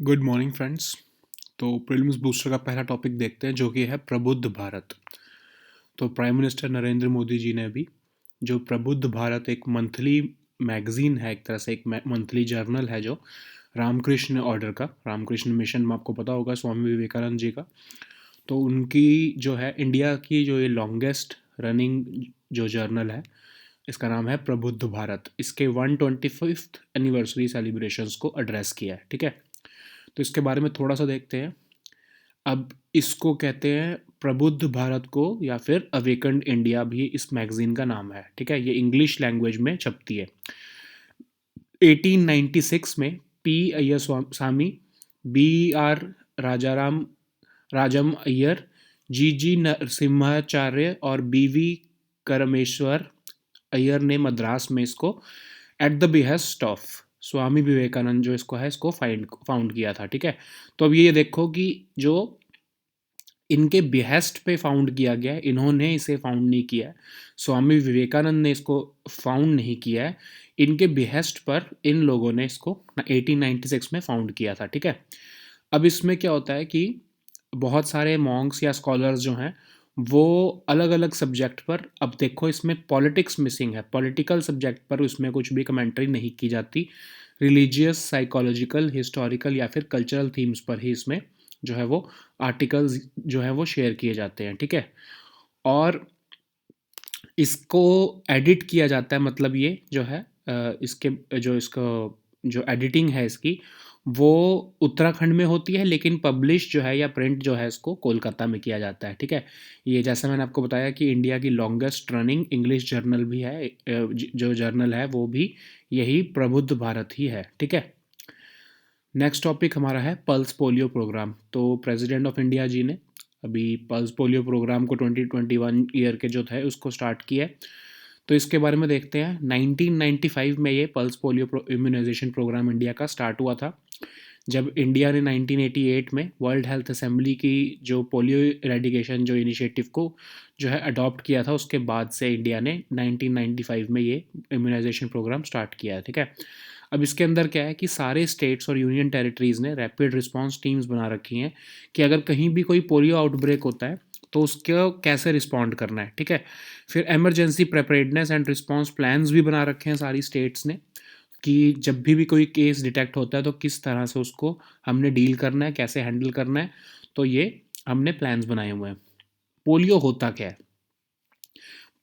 Good morning friends. तो prelims booster का पहला टॉपिक देखते हैं, जो कि है प्रबुद्ध भारत। तो प्राइम मिनिस्टर नरेंद्र मोदी जी ने अभी जो प्रबुद्ध भारत एक मंथली मैगजीन है, एक तरह से एक मंथली जर्नल है, जो रामकृष्ण ऑर्डर का, रामकृष्ण मिशन में आपको पता होगा, स्वामी विवेकानंद जी का। तो उनकी जो है इंडिया की जो ये लॉन्गेस्ट रनिंग जो जर्नल है, इसका नाम है प्रबुद्ध भारत। इसके 125th एनिवर्सरी सेलिब्रेशंस को एड्रेस किया है, ठीक है। तो इसके बारे में थोड़ा सा देखते हैं। अब इसको कहते हैं प्रबुद्ध भारत को, या फिर अवेकन्ड इंडिया भी इस मैगजीन का नाम है, ठीक है। ये इंग्लिश लैंग्वेज में छपती है। 1896 में P Iyer Swami, B R Rajaram Rajam Iyer, G G Narasimhacharya और बी वी करमेश्वर अय्यर ने मद्रास में इसको at the behest of Swami Vivekananda जो इसको है, इसको फाउंड किया था, ठीक है। तो अब ये देखो कि जो इनके बिहेस्ट पे फाउंड किया गया है, इन्होंने इसे फाउंड नहीं किया है, स्वामी विवेकानंद ने इसको फाउंड नहीं किया है, इनके बिहेस्ट पर इन लोगों ने इसको 1896 में फाउंड किया था, ठीक है। अब इसमें क्या होता है कि बहुत सारे मॉन्क्स या स्कॉलर्स जो हैं, वो अलग अलग सब्जेक्ट पर, अब देखो इसमें पॉलिटिक्स मिसिंग है, पॉलिटिकल सब्जेक्ट पर इसमें कुछ भी कमेंट्री नहीं की जाती। रिलीजियस, साइकोलॉजिकल, हिस्टोरिकल या फिर कल्चरल थीम्स पर ही इसमें जो है वो आर्टिकल्स जो है वो शेयर किए जाते हैं, ठीक है। और इसको एडिट किया जाता है, मतलब ये जो है इसके जो इसका जो एडिटिंग है इसकी, वो उत्तराखंड में होती है, लेकिन पब्लिश जो है या प्रिंट जो है इसको कोलकाता में किया जाता है, ठीक है। ये जैसा मैंने आपको बताया कि इंडिया की लॉन्गेस्ट रनिंग इंग्लिश जर्नल भी है, जो जर्नल है वो भी यही प्रबुद्ध भारत ही है, ठीक है। नेक्स्ट टॉपिक हमारा है पल्स पोलियो प्रोग्राम। तो प्रेसिडेंट ऑफ इंडिया जी ने अभी पल्स पोलियो प्रोग्राम को 2021 ईयर के जो थे उसको स्टार्ट किया है। तो इसके बारे में देखते हैं। 1995 में ये pulse polio immunization program India का स्टार्ट हुआ था, जब इंडिया ने 1988 में वर्ल्ड हेल्थ असेंबली की जो पोलियो इरेडिकेशन जो इनिशिएटिव को जो है अडॉप्ट किया था, उसके बाद से इंडिया ने 1995 में ये इम्यूनाइजेशन प्रोग्राम स्टार्ट किया है, ठीक है। अब इसके अंदर क्या है कि सारे स्टेट्स और यूनियन टेरिटरीज़ ने रैपिड रिस्पांस टीम्स बना रखी हैं कि अगर कहीं भी कोई पोलियो आउटब्रेक होता है तो उसको कैसे रिस्पॉन्ड करना है, ठीक है। फिर emergency preparedness and response plans भी बना रखे हैं सारी स्टेट्स ने, कि जब भी कोई केस डिटेक्ट होता है तो किस तरह से उसको हमने डील करना है, कैसे हैंडल करना है। तो ये हमने प्लान्स बनाए हुए हैं। पोलियो होता क्या है?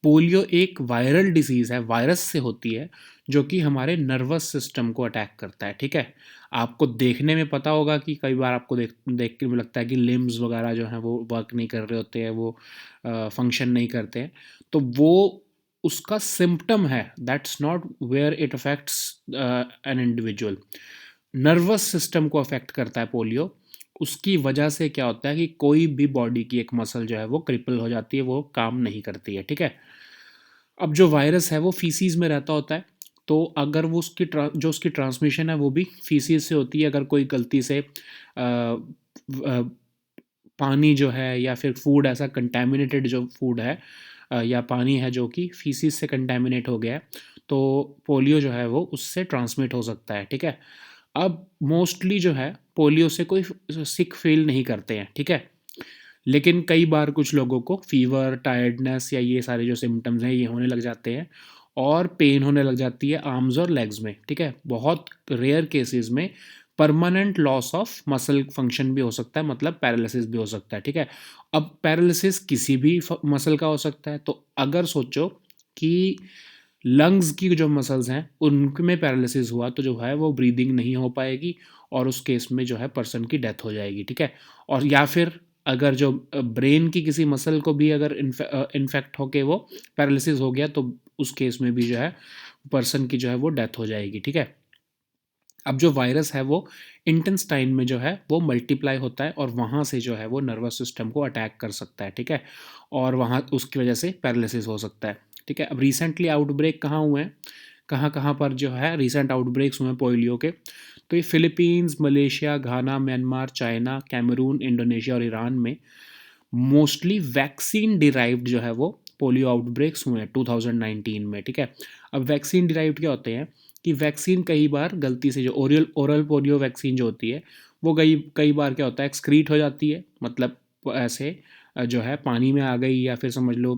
पोलियो एक वायरल डिजीज़ है, वायरस से होती है, जो कि हमारे नर्वस सिस्टम को अटैक करता है, ठीक है। आपको देखने में पता होगा कि कई बार आपको देख देख के लगता है कि लिम्स वगैरह जो हैं वो वर्क नहीं कर रहे होते हैं, वो फंक्शन नहीं करते हैं। तो वो उसका सिम्पटम है, that's not where it affects an individual. Nervous system को अफेक्ट करता है पोलियो। उसकी वजह से क्या होता है कि कोई भी बॉडी की एक मसल जो है वो क्रिपल हो जाती है, वो काम नहीं करती है, ठीक है। अब जो वायरस है वो फीसीज में रहता होता है, तो अगर वो जो उसकी ट्रांसमिशन है वो भी फीसीज से होती है। अगर कोई गलती से पानी जो है या फिर फूड ऐसा कंटेमिनेटेड जो फूड है, या पानी है जो कि फीसिस से कंटेमिनेट हो गया है, तो पोलियो जो है वो उससे ट्रांसमिट हो सकता है, ठीक है। अब मोस्टली जो है पोलियो से कोई सिक फील नहीं करते हैं, ठीक है। लेकिन कई बार कुछ लोगों को फीवर, टायर्डनेस या ये सारे जो सिम्टम्स हैं ये होने लग जाते हैं, और पेन होने लग जाती है आर्म्स और लेग्स में, ठीक है। बहुत रेयर केसेस में permanent loss of muscle function भी हो सकता है, मतलब पैरालिसिस भी हो सकता है, ठीक है। अब पैरालिसिस किसी भी मसल का हो सकता है, तो अगर सोचो कि लंग्स की जो मसल्स हैं उनमें पैरालिसिस हुआ, तो जो है वो ब्रीदिंग नहीं हो पाएगी, और उस केस में जो है पर्सन की डेथ हो जाएगी, ठीक है। और या फिर अगर जो ब्रेन की किसी मसल को भी अगर इन्फेक्ट होके वो पैरालिसिस हो गया, तो उस केस में भी जो है पर्सन की जो है वो डेथ हो जाएगी, ठीक है। अब जो वायरस है वो इंटेस्टाइन में जो है वो मल्टीप्लाई होता है, और वहाँ से जो है वो नर्वस सिस्टम को अटैक कर सकता है, ठीक है। और वहाँ उसकी वजह से पैरालिसिस हो सकता है, ठीक है। अब रिसेंटली आउटब्रेक कहाँ हुए हैं, कहाँ कहाँ पर जो है रिसेंट आउटब्रेक्स हुए हैं पोलियो के? तो ये फिलीपींस, मलेशिया, घाना, म्यांमार, चाइना, कैमरून, इंडोनेशिया और ईरान में मोस्टली वैक्सीन डिराइव्ड जो है वो पोलियो आउटब्रेक्स हुए हैं 2019 में, ठीक है। अब वैक्सीन डिराइव्ड क्या होते हैं कि वैक्सीन कई बार गलती से, जो ओरल पोलियो वैक्सीन जो होती है वो कई कई बार क्या होता है, एक्सक्रीट हो जाती है, मतलब ऐसे जो है पानी में आ गई, या फिर समझ लो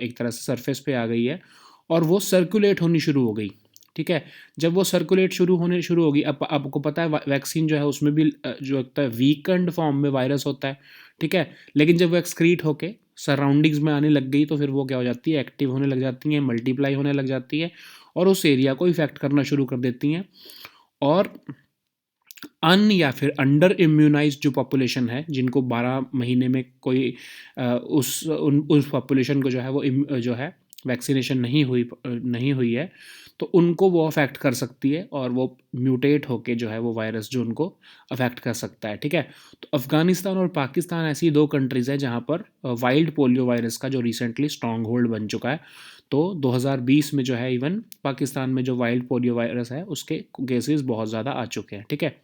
एक तरह से सरफेस पे आ गई है, और वो सर्कुलेट होनी शुरू हो गई। ठीक है, जब वो सर्कुलेट शुरू होगी, अब आपको पता है वैक्सीन जो है उसमें भी जो होता है वीकेंड फॉर्म में वायरस होता है। ठीक है, लेकिन जब वो एक्सक्रीट होके सराउंडिंग्स में आने लग गई तो फिर वो क्या हो जाती है, एक्टिव होने लग जाती हैं, मल्टीप्लाई होने लग जाती है, और उस एरिया को इफेक्ट करना शुरू कर देती हैं। और या फिर अंडर इम्यूनाइज्ड जो पॉपुलेशन है, जिनको 12 महीने में कोई उस पॉपुलेशन को जो है वो जो है वैक्सीनेशन नहीं हुई है, तो उनको वो अफेक्ट कर सकती है, और वो म्यूटेट होके जो है वो वायरस जो उनको अफेक्ट कर सकता है। ठीक है, तो अफ़गानिस्तान और पाकिस्तान ऐसी दो कंट्रीज़ हैं जहाँ पर वाइल्ड पोलियो वायरस का जो रिसेंटली स्ट्रॉन्ग होल्ड बन चुका है। तो 2020 में जो है इवन पाकिस्तान में जो वाइल्ड पोलियो वायरस है उसके केसेस बहुत ज़्यादा आ चुके हैं। ठीक है,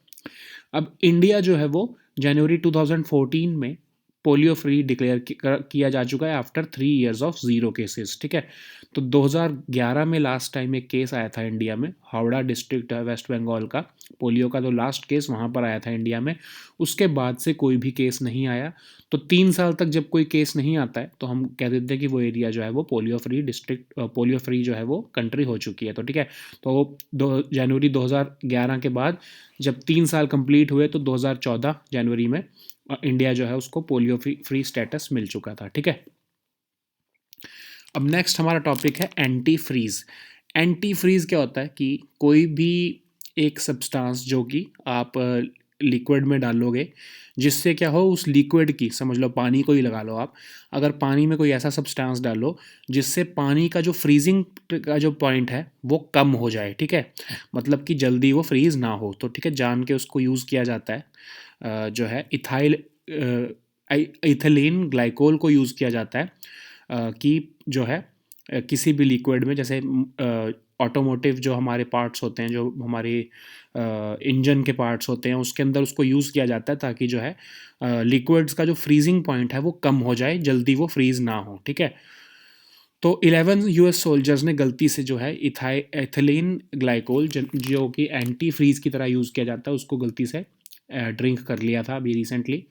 अब इंडिया जो है वो जनवरी 2014 में पोलियो फ्री डिक्लेयर किया जा चुका है after 3 years of zero cases. ठीक है, तो 2011 में लास्ट टाइम एक केस आया था इंडिया में, हावड़ा डिस्ट्रिक्ट है वेस्ट बंगाल का, पोलियो का तो लास्ट केस वहाँ पर आया था इंडिया में। उसके बाद से कोई भी केस नहीं आया। तो 3 साल तक जब कोई केस नहीं आता है तो हम कह देते हैं कि वो एरिया जो है वो पोलियो फ्री जो है वो कंट्री हो चुकी है। तो ठीक है, तो जनवरी 2011 के बाद जब 3 साल कंप्लीट हुए तो 2014 जनवरी में इंडिया जो है उसको पोलियो फ्री स्टेटस मिल चुका था। ठीक है, अब नेक्स्ट हमारा टॉपिक है एंटी फ्रीज। एंटी फ्रीज क्या होता है कि कोई भी एक सब्सटेंस जो कि आप लिक्विड में डालोगे, जिससे क्या हो, उस लिक्विड की, समझ लो पानी को ही लगा लो आप, अगर पानी में कोई ऐसा सब्सटेंस डालो जिससे पानी का जो फ्रीजिंग का जो पॉइंट है वो कम हो जाए। ठीक है, मतलब कि जल्दी वो फ्रीज ना हो, तो ठीक है, जान के उसको यूज़ किया जाता है। जो है इथिलीन ग्लाइकोल को यूज़ किया जाता है कि जो है किसी भी लिक्विड में, जैसे ऑटोमोटिव जो हमारे पार्ट्स होते हैं, जो हमारे इंजन के पार्ट्स होते हैं, उसके अंदर उसको यूज़ किया जाता है ताकि जो है लिक्विड्स का जो फ्रीजिंग पॉइंट है वो कम हो जाए, जल्दी वो फ्रीज़ ना हो। ठीक है, तो 11 यूएस सोल्जर्स ने गलती से जो है एथिलीन ग्लाइकोल जो कि एंटी फ्रीज की तरह यूज़ किया जाता है, उसको गलती से ड्रिंक कर लिया था अभी रिसेंटली।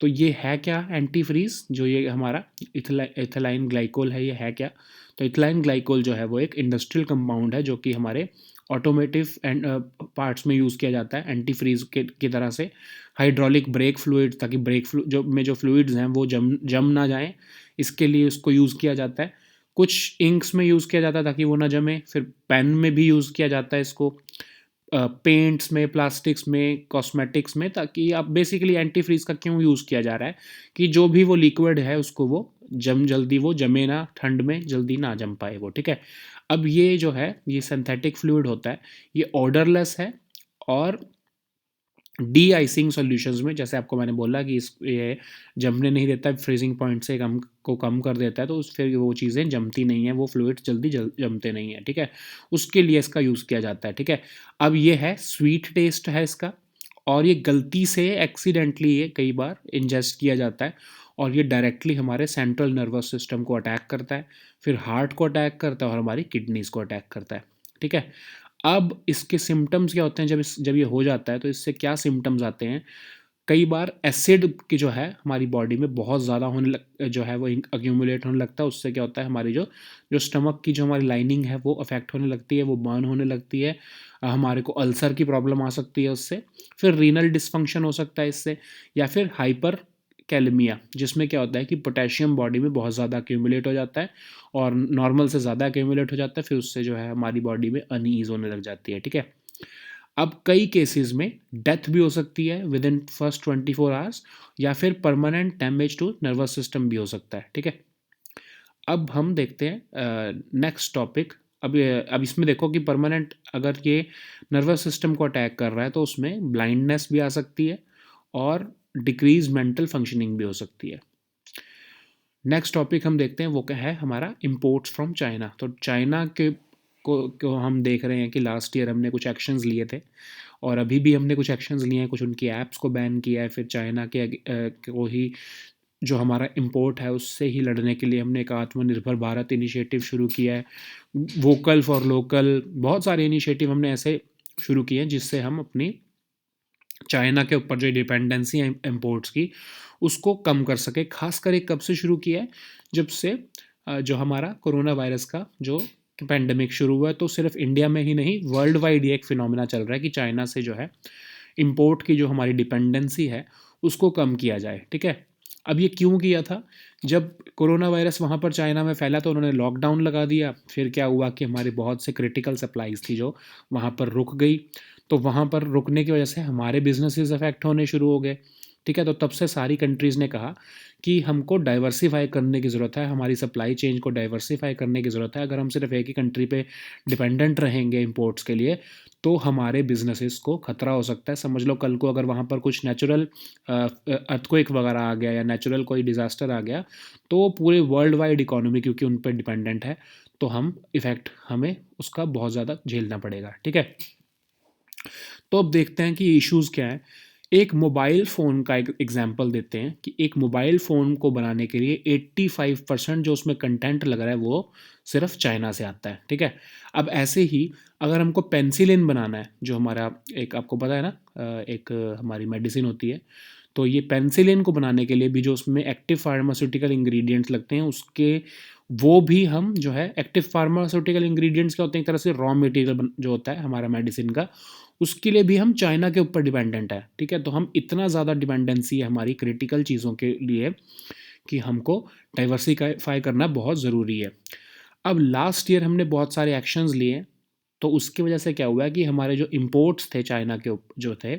तो ये है क्या एंटी फ्रीज, जो ये हमारा इथिलाइन ग्लाइकोल है, ये है क्या? तो इथिलाइन ग्लाइकोल जो है वो एक इंडस्ट्रियल कंपाउंड है जो कि हमारे ऑटोमेटिव एंड पार्ट्स में यूज़ किया जाता है एंटी फ्रीज की तरह से। हाइड्रोलिक ब्रेक फ्लूइड, ताकि जो फ्लूइड्स हैं वो जम ना जाएं, इसके लिए उसको यूज़ किया जाता है। कुछ इंक्स में यूज़ किया जाता है ताकि वो ना जमे, फिर पेन में भी यूज़ किया जाता है इसको, पेंट्स में, प्लास्टिक्स में, कॉस्मेटिक्स में, ताकि आप बेसिकली एंटी फ्रीज का क्यों यूज़ किया जा रहा है कि जो भी वो लिक्विड है उसको वो जल्दी वो जमे ना, ठंड में जल्दी ना जम पाए वो। ठीक है, अब ये जो है ये सिंथेटिक फ्लूइड होता है, ये ऑर्डरलेस है, और डी आइसिंग सॉल्यूशंस में, जैसे आपको मैंने बोला कि इस ये जमने नहीं देता, फ्रीजिंग पॉइंट से कम कर देता है, तो उस फिर वो चीज़ें जमती नहीं हैं, वो फ्लूइड्स जल्दी जमते नहीं हैं। ठीक है, उसके लिए इसका यूज़ किया जाता है। ठीक है, अब ये है स्वीट टेस्ट है इसका, और ये गलती से एक्सीडेंटली ये कई बार इंजेस्ट किया जाता है, और ये डायरेक्टली हमारे सेंट्रल नर्वस सिस्टम को अटैक करता है, फिर हार्ट को अटैक करता है, और हमारी किडनीज़ को अटैक करता है। ठीक है, अब इसके सिम्टम्स क्या होते हैं, जब ये हो जाता है तो इससे क्या सिम्टम्स आते हैं? कई बार एसिड की जो है हमारी बॉडी में बहुत ज़्यादा जो है वो अक्यूमुलेट होने लगता है। उससे क्या होता है, हमारी जो जो स्टमक की जो हमारी लाइनिंग है वो अफेक्ट होने लगती है, वो बर्न होने लगती है। हमारे को अल्सर की प्रॉब्लम आ सकती है उससे, फिर रीनल डिस्फंक्शन हो सकता है इससे, या फिर हाइपर कैलेमिया, जिसमें क्या होता है कि पोटेशियम बॉडी में बहुत ज़्यादा अक्यूमुलेट हो जाता है, और नॉर्मल से ज़्यादा अक्यूमुलेट हो जाता है, फिर उससे जो है हमारी बॉडी में अनईज होने लग जाती है। ठीक है, अब कई केसेस में डेथ भी हो सकती है विद इन फर्स्ट 24 आवर्स, या फिर permanent damage to nervous system भी हो सकता है। ठीक है, अब हम देखते हैं नेक्स्ट टॉपिक। अब इसमें देखो कि परमानेंट अगर ये नर्वस सिस्टम को अटैक कर रहा है तो उसमें ब्लाइंडनेस भी आ सकती है, और डिक्रीज मेंटल फंक्शनिंग भी हो सकती है। नेक्स्ट टॉपिक हम देखते हैं, वो क्या है हमारा, इम्पोर्ट्स फ्रॉम चाइना। तो चाइना को हम देख रहे हैं कि लास्ट ईयर हमने कुछ एक्शंस लिए थे, और अभी भी हमने कुछ एक्शंस लिए हैं, कुछ उनकी ऐप्स को बैन किया है, फिर चाइना को ही जो हमारा इम्पोर्ट है उससे ही लड़ने के लिए हमने एक आत्मनिर्भर भारत इनिशिएटिव शुरू किया है। वोकल फॉर लोकल, बहुत सारे इनिशिएटिव हमने ऐसे शुरू किए हैं जिससे हम अपनी चाइना के ऊपर जो डिपेंडेंसी है इम्पोर्ट्स की उसको कम कर सके। खासकर एक कब से शुरू किया है, जब से जो हमारा कोरोना वायरस का जो पैंडमिक शुरू हुआ है, तो सिर्फ इंडिया में ही नहीं वर्ल्ड वाइड ये एक फिनोमिना चल रहा है कि चाइना से जो है इम्पोर्ट की जो हमारी डिपेंडेंसी है उसको कम किया जाए। ठीक है, अब ये क्यों किया था? जब कोरोना वायरस वहाँ पर चाइना में फैला तो उन्होंने लॉकडाउन लगा दिया। फिर क्या हुआ कि हमारी बहुत से क्रिटिकल सप्लाईज थी जो वहाँ पर रुक गई, तो वहाँ पर रुकने की वजह से हमारे बिजनेसेस अफेक्ट होने शुरू हो गए। ठीक है, तो तब से सारी कंट्रीज़ ने कहा कि हमको डाइवर्सिफाई करने की ज़रूरत है, हमारी सप्लाई चेन को डाइवर्सिफाई करने की ज़रूरत है। अगर हम सिर्फ एक ही कंट्री पे डिपेंडेंट रहेंगे इंपोर्ट्स के लिए तो हमारे बिजनेसेस को खतरा हो सकता है। समझ लो कल को अगर वहाँ पर कुछ नेचुरल अर्थक्वेक वगैरह आ गया या नेचुरल कोई डिज़ास्टर आ गया तो पूरे वर्ल्ड वाइड इकोनॉमी क्योंकि उन पर डिपेंडेंट है, तो हमें उसका बहुत ज़्यादा झेलना पड़ेगा। ठीक है, तो अब देखते हैं कि इश्यूज़ क्या हैं। एक मोबाइल फ़ोन का एक एग्जांपल देते हैं कि एक मोबाइल फ़ोन को बनाने के लिए 85% जो उसमें कंटेंट लग रहा है वो सिर्फ चाइना से आता है। ठीक है, अब ऐसे ही अगर हमको पेनिसिलिन बनाना है, जो हमारा एक आपको पता है ना एक हमारी मेडिसिन होती है, तो ये पेनिसिलिन को बनाने के लिए भी जो उसमें एक्टिव फार्मास्यूटिकल इंग्रेडिएंट्स लगते हैं उसके वो भी हम जो है एक्टिव फार्मास्यूटिकल इंग्रेडिएंट्स क्या होते हैं, एक तरह से रॉ मटेरियल जो होता है हमारा मेडिसिन का, उसके लिए भी हम चाइना के ऊपर डिपेंडेंट है। ठीक है, तो हम इतना ज़्यादा डिपेंडेंसी है हमारी क्रिटिकल चीज़ों के लिए कि हमको डाइवर्सिफाई करना बहुत ज़रूरी है। अब लास्ट ईयर हमने बहुत सारे एक्शंस लिए, तो उसकी वजह से क्या हुआ है कि हमारे जो इम्पोर्ट्स थे चाइना के जो थे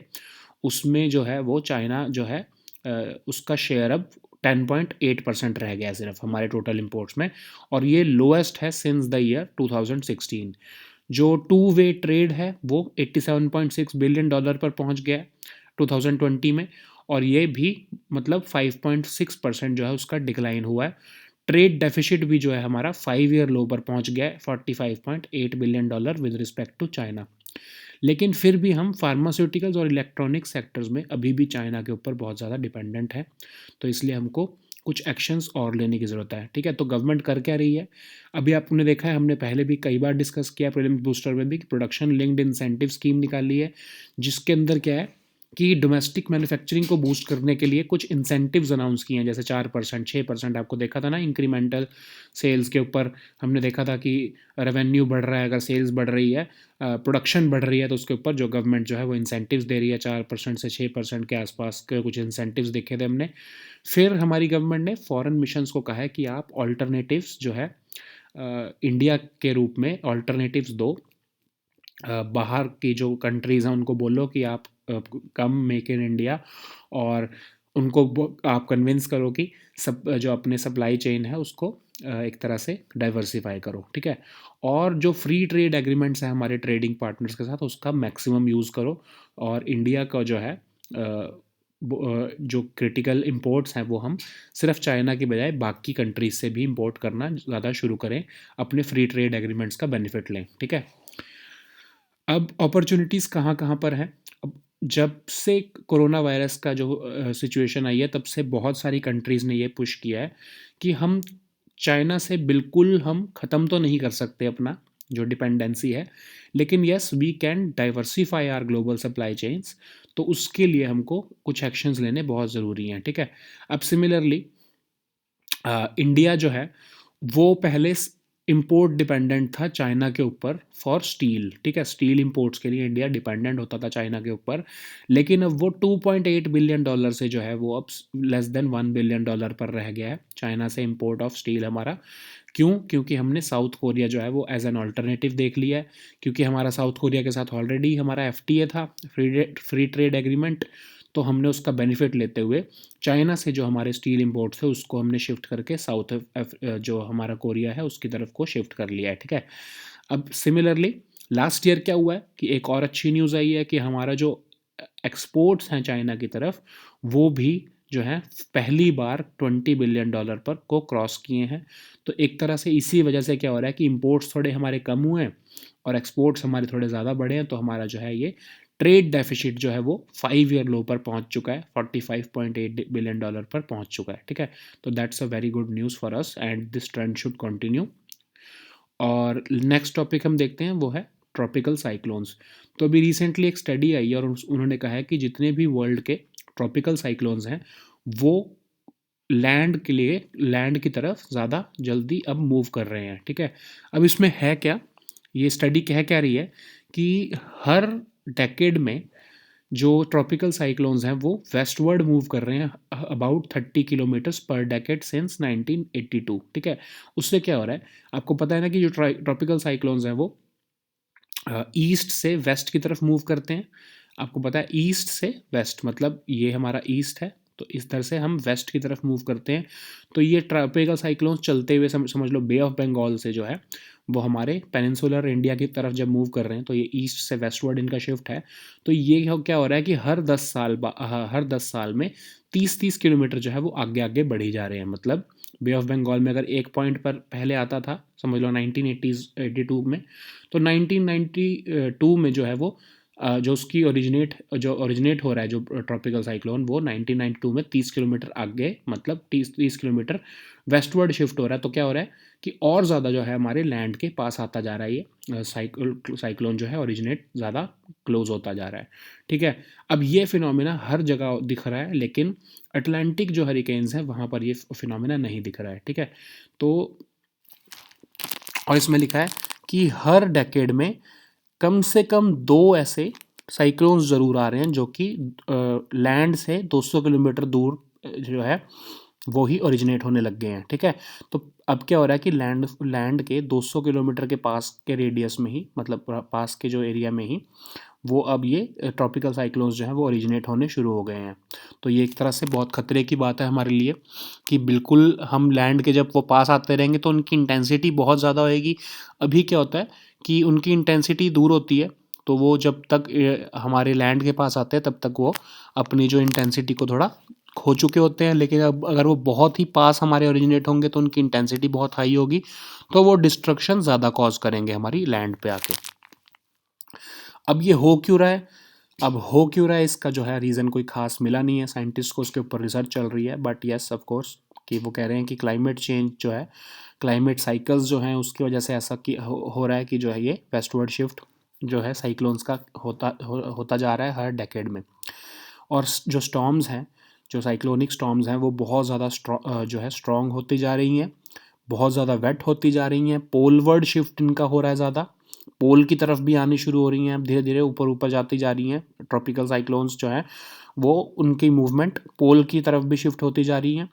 उसमें जो है वो चाइना जो है उसका शेयर अब 10.8% रह गया सिर्फ हमारे टोटल इम्पोर्ट्स में, और ये लोएस्ट है सिंस द ईयर 2016। जो टू वे ट्रेड है वो 87.6 बिलियन डॉलर पर पहुंच गया 2020 में, और ये भी मतलब 5.6% जो है उसका डिक्लाइन हुआ है। ट्रेड डेफिसिट भी जो है हमारा 5 ईयर लो पर पहुंच गया है 45.8 billion dollar with respect to China. लेकिन फिर भी हम फार्मास्यूटिकल्स और इलेक्ट्रॉनिक सेक्टर्स में अभी भी चाइना के ऊपर बहुत ज़्यादा डिपेंडेंट है, तो इसलिए हमको कुछ एक्शंस और लेने की ज़रूरत है। ठीक है, तो गवर्नमेंट कर क्या रही है? अभी आपने देखा है, हमने पहले भी कई बार डिस्कस किया प्रीलिम्स बूस्टर में भी, प्रोडक्शन लिंक्ड इंसेंटिव स्कीम निकाली है जिसके अंदर क्या है कि डोमेस्टिक मैन्युफैक्चरिंग को बूस्ट करने के लिए कुछ इंसेंटिव्स अनाउंस किए हैं, जैसे 4%, 6%। आपको देखा था ना इंक्रीमेंटल सेल्स के ऊपर, हमने देखा था कि रेवेन्यू बढ़ रहा है, अगर सेल्स बढ़ रही है, प्रोडक्शन बढ़ रही है, तो उसके ऊपर जो गवर्नमेंट जो है वो इंसेंटिव्स दे रही है। 4% से 6% के आसपास के कुछ इंसेंटिव्स देखे थे हमने। फिर हमारी गवर्नमेंट ने फॉरेन मिशंस को कहा है कि आप ऑल्टरनेटिव्स जो है इंडिया के रूप में ऑल्टरनेटिव्स दो। बाहर की जो कंट्रीज़ हैं उनको बोलो कि आप कम मेक इन इंडिया, और उनको आप कन्विंस करो कि सब जो अपने सप्लाई चेन है उसको एक तरह से डाइवर्सिफाई करो। ठीक है, और जो फ्री ट्रेड एग्रीमेंट्स हैं हमारे ट्रेडिंग पार्टनर्स के साथ उसका मैक्सिमम यूज़ करो, और इंडिया का जो है जो क्रिटिकल इंपोर्ट्स हैं वो हम सिर्फ चाइना की बजाय बाकी कंट्रीज से भी इंपोर्ट करना ज़्यादा शुरू करें, अपने फ्री ट्रेड एग्रीमेंट्स का बेनिफिट लें। ठीक है, अब अपॉर्चुनिटीज़ कहाँ कहाँ पर हैं? अब जब से कोरोना वायरस का जो सिचुएशन आई है तब से बहुत सारी कंट्रीज़ ने ये पुश किया है कि हम चाइना से बिल्कुल हम ख़त्म तो नहीं कर सकते अपना जो डिपेंडेंसी है, लेकिन yes we can diversify our global supply chains. तो उसके लिए हमको कुछ एक्शंस लेने बहुत ज़रूरी हैं। ठीक है, अब सिमिलरली इंडिया जो है वो पहले इम्पोर्ट डिपेंडेंट था चाइना के ऊपर फॉर स्टील। ठीक है, स्टील इंपोर्ट्स के लिए इंडिया डिपेंडेंट होता था चाइना के ऊपर, लेकिन अब वो 2.8 बिलियन डॉलर से जो है वो अब लेस देन 1 बिलियन डॉलर पर रह गया है चाइना से इम्पोर्ट ऑफ स्टील हमारा। क्यों? क्योंकि हमने साउथ कोरिया जो है वो एज एन अल्टरनेटिव देख लिया है, क्योंकि हमारा साउथ कोरिया के साथ ऑलरेडी हमारा एफटीए था, फ्री ट्रेड एग्रीमेंट, तो हमने उसका बेनिफिट लेते हुए चाइना से जो हमारे स्टील इंपोर्ट्स थे उसको हमने शिफ्ट करके साउथ जो हमारा कोरिया है उसकी तरफ को शिफ्ट कर लिया है। ठीक है, अब सिमिलरली लास्ट ईयर क्या हुआ है कि एक और अच्छी न्यूज़ आई है कि हमारा जो एक्सपोर्ट्स हैं चाइना की तरफ वो भी जो है पहली बार 20 बिलियन डॉलर पर को क्रॉस किए हैं। तो एक तरह से इसी वजह से क्या हो रहा है कि इंपोर्ट्स थोड़े हमारे कम हुए हैं और एक्सपोर्ट्स हमारे थोड़े ज़्यादा बढ़े हैं, तो हमारा जो है ये ट्रेड डेफिसिट जो है वो 5 ईयर लो पर पहुंच चुका है, $45.8 बिलियन पर पहुंच चुका है, ठीक है। तो that's a very good news for us and this trend should continue. और नेक्स्ट टॉपिक हम देखते हैं वो है ट्रॉपिकल साइक्लोन्स। तो अभी रिसेंटली एक स्टडी आई है और उन्होंने कहा है कि जितने भी वर्ल्ड के ट्रॉपिकल साइक्लोन्स हैं वो लैंड के लिए, लैंड की तरफ ज़्यादा जल्दी अब मूव कर रहे हैं, ठीक है। अब इसमें है क्या, ये स्टडी कह क्या रही है कि हर डेकेड में जो ट्रॉपिकल साइक्लोन्स हैं वो वेस्टवर्ड मूव कर रहे हैं अबाउट 30 किलोमीटर्स पर डेकेड सिंस 1982, ठीक है। उससे क्या हो रहा है, आपको पता है ना कि जो ट्रॉपिकल साइक्लोन्स हैं वो ईस्ट से वेस्ट की तरफ मूव करते हैं। आपको पता है ईस्ट से वेस्ट मतलब ये हमारा ईस्ट है, तो इस तरह से हम वेस्ट की तरफ मूव करते हैं। तो ये ट्रॉपिकल साइक्लोन्स चलते हुए समझ लो बे ऑफ बंगाल से जो है वो हमारे पेनिनसुलर इंडिया की तरफ जब मूव कर रहे हैं, तो ये ईस्ट से वेस्टवर्ड इनका शिफ्ट है। तो ये क्या हो रहा है कि हर 10 साल में 30-30 किलोमीटर जो है वो आगे आगे बढ़ी जा रहे हैं। मतलब बे ऑफ बंगाल में अगर एक पॉइंट पर पहले आता था समझ लो 1982 में, तो 1992 में जो है वो जो उसकी ओरिजिनेट हो रहा है जो ट्रॉपिकल साइक्लोन, वो 1992 में 30 किलोमीटर आगे मतलब 30 किलोमीटर वेस्टवर्ड शिफ्ट हो रहा है। तो क्या हो रहा है कि और ज़्यादा जो है हमारे लैंड के पास आता जा रहा है, ये साइक्लोन जो है ओरिजिनेट ज़्यादा क्लोज होता जा रहा है, ठीक है। अब ये फिनोमिना हर जगह दिख रहा है, लेकिन अटलांटिक जो हरिकेन्स हैं वहाँ पर ये फिनोमिना नहीं दिख रहा है, ठीक है। तो और इसमें लिखा है कि हर डेकेड में कम से कम 2 ऐसे साइक्लोन्स ज़रूर आ रहे हैं जो कि लैंड से 200 किलोमीटर दूर जो है वो ही ओरिजिनेट होने लग गए हैं, ठीक है। तो अब क्या हो रहा है कि लैंड के 200 किलोमीटर के पास के रेडियस में ही, मतलब पास के जो एरिया में ही वो अब ये ट्रॉपिकल साइक्लोन्स जो हैं वो ओरिजिनेट होने शुरू हो गए हैं। तो ये एक तरह से बहुत खतरे की बात है हमारे लिए कि बिल्कुल हम लैंड के जब वो पास आते रहेंगे तो उनकी इंटेंसिटी बहुत ज़्यादा होएगी। अभी क्या होता है कि उनकी इंटेंसिटी दूर होती है, तो वो जब तक हमारे लैंड के पास आते हैं तब तक वो अपनी जो इंटेंसिटी को थोड़ा खो चुके होते हैं। लेकिन अब अगर वो बहुत ही पास हमारे ओरिजिनेट होंगे तो उनकी इंटेंसिटी बहुत हाई होगी, तो वो डिस्ट्रक्शन ज़्यादा कॉज करेंगे हमारी लैंड पे आके। अब ये हो क्यों रहा है, अब हो क्यों रहा है इसका जो है रीज़न कोई खास मिला नहीं है, साइंटिस्ट को उसके ऊपर रिसर्च चल रही है। बट येस ऑफ कोर्स कि वो कह रहे हैं कि क्लाइमेट चेंज जो है, क्लाइमेट साइकिल्स जो हैं उसकी वजह से ऐसा कि हो रहा है कि जो है ये वेस्टवर्ड शिफ्ट जो है साइक्लोन्स का होता जा रहा है हर डेकेड में। और जो स्टॉर्म्स हैं, जो साइक्लोनिक स्टॉर्म्स हैं वो बहुत ज़्यादा जो है स्ट्रॉन्ग होती जा रही हैं, बहुत ज़्यादा वेट होती जा रही हैं, पोलवर्ड शिफ्ट इनका हो रहा है ज़्यादा, पोल की तरफ भी आनी शुरू हो रही हैं, अब धीरे धीरे ऊपर ऊपर जाती जा रही हैं। ट्रॉपिकल साइक्लोन्स जो हैं वो उनकी मूवमेंट पोल की तरफ भी शिफ्ट होती जा रही हैं,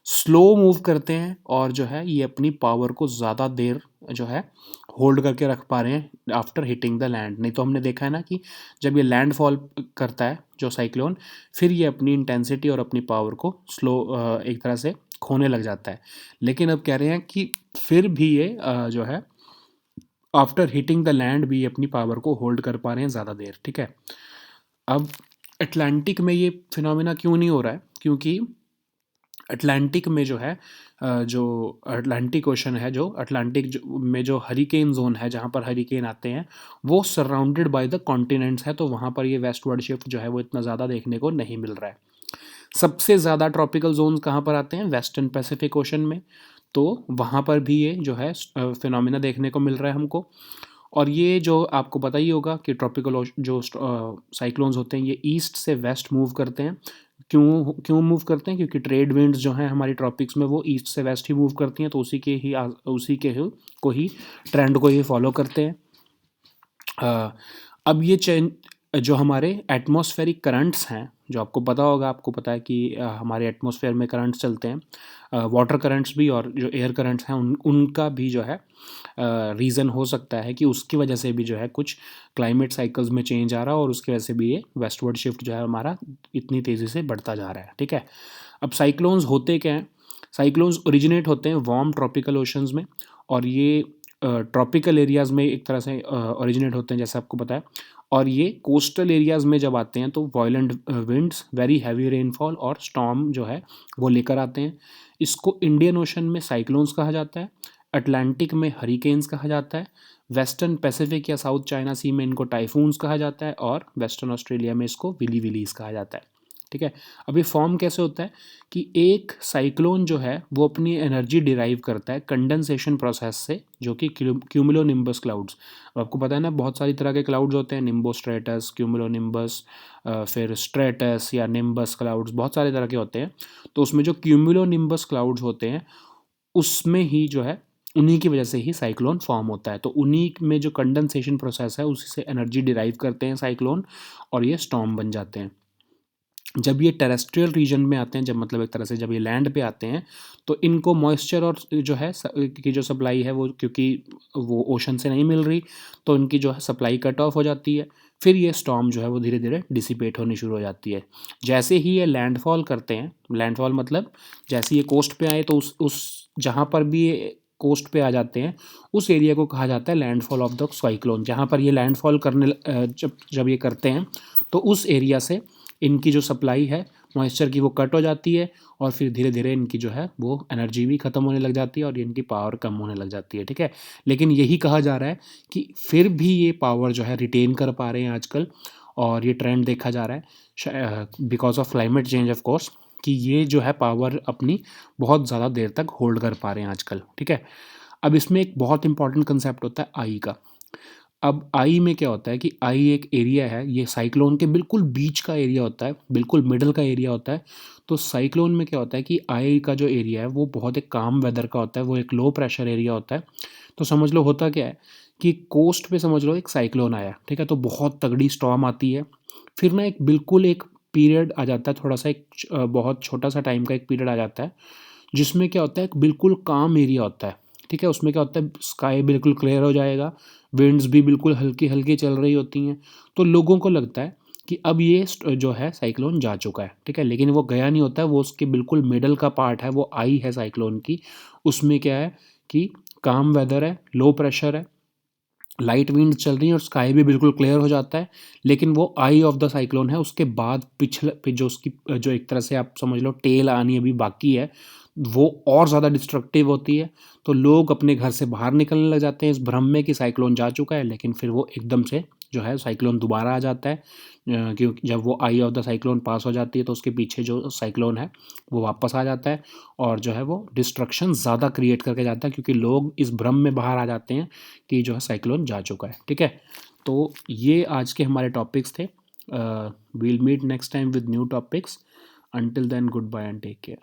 स्लो मूव करते हैं और जो है ये अपनी पावर को ज़्यादा देर जो है होल्ड करके रख पा रहे हैं आफ्टर हिटिंग द लैंड। नहीं तो हमने देखा है ना कि जब ये लैंड फॉल करता है जो साइक्लोन, फिर ये अपनी इंटेंसिटी और अपनी पावर को स्लो एक तरह से खोने लग जाता है। लेकिन अब कह रहे हैं कि फिर भी ये जो है आफ्टर हिटिंग द लैंड भी अपनी पावर को होल्ड कर पा रहे हैं ज़्यादा देर, ठीक है। अब अटलांटिक में ये फिनोमिना क्यों नहीं हो रहा है, क्योंकि अटलांटिक में जो है जो अटलांटिक ओशन है, जो अटलांटिक में जो हरिकेन जोन है जहाँ पर हरिकेन आते हैं वो सराउंडेड बाय द कॉन्टिनेंट्स है, तो वहाँ पर ये वेस्टवर्ड शिफ्ट जो है वो इतना ज़्यादा देखने को नहीं मिल रहा है। सबसे ज़्यादा ट्रॉपिकल जोन्स कहाँ पर आते हैं, वेस्टर्न पैसिफिक ओशन में, तो वहाँ पर भी ये जो है फिनोमिना देखने को मिल रहा है हमको। और ये जो आपको पता ही होगा कि ट्रॉपिकल जो साइक्लोन्स होते हैं ये ईस्ट से वेस्ट मूव करते हैं। क्यों क्यों मूव करते हैं, क्योंकि ट्रेड विंड्स जो हैं हमारी ट्रॉपिक्स में वो ईस्ट से वेस्ट ही मूव करती हैं, तो उसी को ही ट्रेंड को ही फॉलो करते हैं। अब ये चेंज जो हमारे एटमॉस्फेरिक करंट्स हैं, जो आपको पता होगा, आपको पता है कि हमारे एटमॉस्फेयर में करंट्स चलते हैं, वाटर करंट्स भी और जो एयर करंट्स हैं उनका भी जो है रीज़न हो सकता है कि उसकी वजह से भी जो है कुछ क्लाइमेट साइकिल्स में चेंज आ रहा है और उसकी वजह से भी ये वेस्टवर्ड शिफ्ट जो है हमारा इतनी तेज़ी से बढ़ता जा रहा है, ठीक है। अब साइक्लोन्स होते क्या हैं, साइक्लोन्स ओरिजिनेट होते हैं वार्म ट्रॉपिकल ओशंस में, और ये ट्रॉपिकल एरियाज़ में एक तरह से ओरिजिनेट होते हैं जैसे आपको पता है। और ये कोस्टल एरियाज़ में जब आते हैं तो violent winds, very heavy rainfall और स्टॉर्म जो है वो लेकर आते हैं। इसको इंडियन ओशन में साइक्लोन्स कहा जाता है, अटलांटिक में हरिकेन्स कहा जाता है, वेस्टर्न पैसिफिक या साउथ चाइना सी में इनको टाइफून्स कहा जाता है और वेस्टर्न ऑस्ट्रेलिया में इसको विली विलीज कहा जाता है। ठीक है, अब ये फॉर्म कैसे होता है कि एक साइक्लोन जो है वो अपनी एनर्जी डिराइव करता है कंडेंसेशन प्रोसेस से, जो कि क्यूमुलोनिम्बस क्लाउड्स। अब आपको पता है ना, बहुत सारी तरह के क्लाउड्स होते हैं, निम्बोस्ट्रेटस, क्यूमुलोनिम्बस, फिर स्ट्रेटस या निम्बस क्लाउड्स, बहुत सारे तरह के होते हैं। तो उसमें जो क्यूमुलोनिम्बस क्लाउड्स होते हैं उसमें ही जो है उन्हीं की वजह से ही साइक्लोन फॉर्म होता है। तो उन्हीं में जो कंडेंसेशन प्रोसेस है उसी से एनर्जी डिराइव करते हैं साइक्लोन, और ये स्टॉर्म बन जाते हैं। जब ये टेरेस्ट्रियल रीजन में आते हैं, जब मतलब एक तरह से जब ये लैंड पे आते हैं, तो इनको मॉइस्चर और जो है की जो सप्लाई है वो, क्योंकि वो ओशन से नहीं मिल रही, तो इनकी जो है सप्लाई कट ऑफ हो जाती है। फिर ये स्टॉर्म जो है वो धीरे धीरे डिसिपेट होनी शुरू हो जाती है। जैसे ही ये लैंडफॉल करते हैं, लैंडफॉल मतलब जैसे ये कोस्ट पे आए तो उस जहाँ पर भी ये कोस्ट पे आ जाते हैं उस एरिया को कहा जाता है लैंडफॉल ऑफ द साइक्लोन। जहाँ पर ये लैंडफॉल करने जब जब ये करते हैं तो उस एरिया से इनकी जो सप्लाई है मॉइस्चर की वो कट हो जाती है, और फिर धीरे धीरे इनकी जो है वो एनर्जी भी ख़त्म होने लग जाती है और इनकी पावर कम होने लग जाती है। ठीक है, लेकिन यही कहा जा रहा है कि फिर भी ये पावर जो है रिटेन कर पा रहे हैं आजकल, और ये ट्रेंड देखा जा रहा है because of climate change of course, कि ये जो है पावर अपनी बहुत ज़्यादा देर तक होल्ड कर पा रहे हैं आजकल। ठीक है, अब इसमें एक बहुत इंपॉर्टेंट कंसेप्ट होता है आई का। अब आई में क्या होता है कि आई एक एरिया है, ये साइक्लोन के बिल्कुल बीच का एरिया होता है, बिल्कुल मिडल का एरिया होता है। तो साइक्लोन में क्या होता है कि आई का जो एरिया है वो बहुत एक काम वेदर का होता है, वो एक लो प्रेशर एरिया होता है। तो समझ लो होता क्या है कि कोस्ट पे समझ लो एक साइक्लोन आया, ठीक है, तो बहुत तगड़ी स्टॉर्म आती है। फिर ना एक बिल्कुल एक पीरियड आ जाता है, थोड़ा सा एक बहुत छोटा सा टाइम का एक पीरियड आ जाता है, जिसमें क्या होता है एक बिल्कुल काम एरिया होता है। ठीक है, उसमें क्या होता है स्काई बिल्कुल क्लियर हो जाएगा, विंड्स भी बिल्कुल हल्की हल्की चल रही होती हैं। तो लोगों को लगता है कि अब ये जो है साइक्लोन जा चुका है। ठीक है, लेकिन वो गया नहीं होता है, वो उसके बिल्कुल मिडल का पार्ट है, वो आई है साइक्लोन की। उसमें क्या है कि काम वेदर है, लो प्रेशर है, लाइट विंड चल रही है और स्काई भी बिल्कुल क्लियर हो जाता है। लेकिन वो आई ऑफ द साइक्लोन है, उसके बाद पिछले जो उसकी जो एक तरह से आप समझ लो टेल आनी अभी बाकी है, वो और ज़्यादा डिस्ट्रक्टिव होती है। तो लोग अपने घर से बाहर निकलने लग जाते हैं इस भ्रम में कि साइक्लोन जा चुका है, लेकिन फिर वो एकदम से जो है साइक्लोन दोबारा आ जाता है। क्योंकि जब वो आई ऑफ द साइक्लोन पास हो जाती है तो उसके पीछे जो साइक्लोन है वो वापस आ जाता है, और जो है वो डिस्ट्रक्शन ज़्यादा क्रिएट करके जाता है, क्योंकि लोग इस भ्रम में बाहर आ जाते हैं कि जो है साइक्लोन जा चुका है। ठीक है, तो ये आज के हमारे टॉपिक्स थे। We'll meet next time with new topics. Until then goodbye and take care.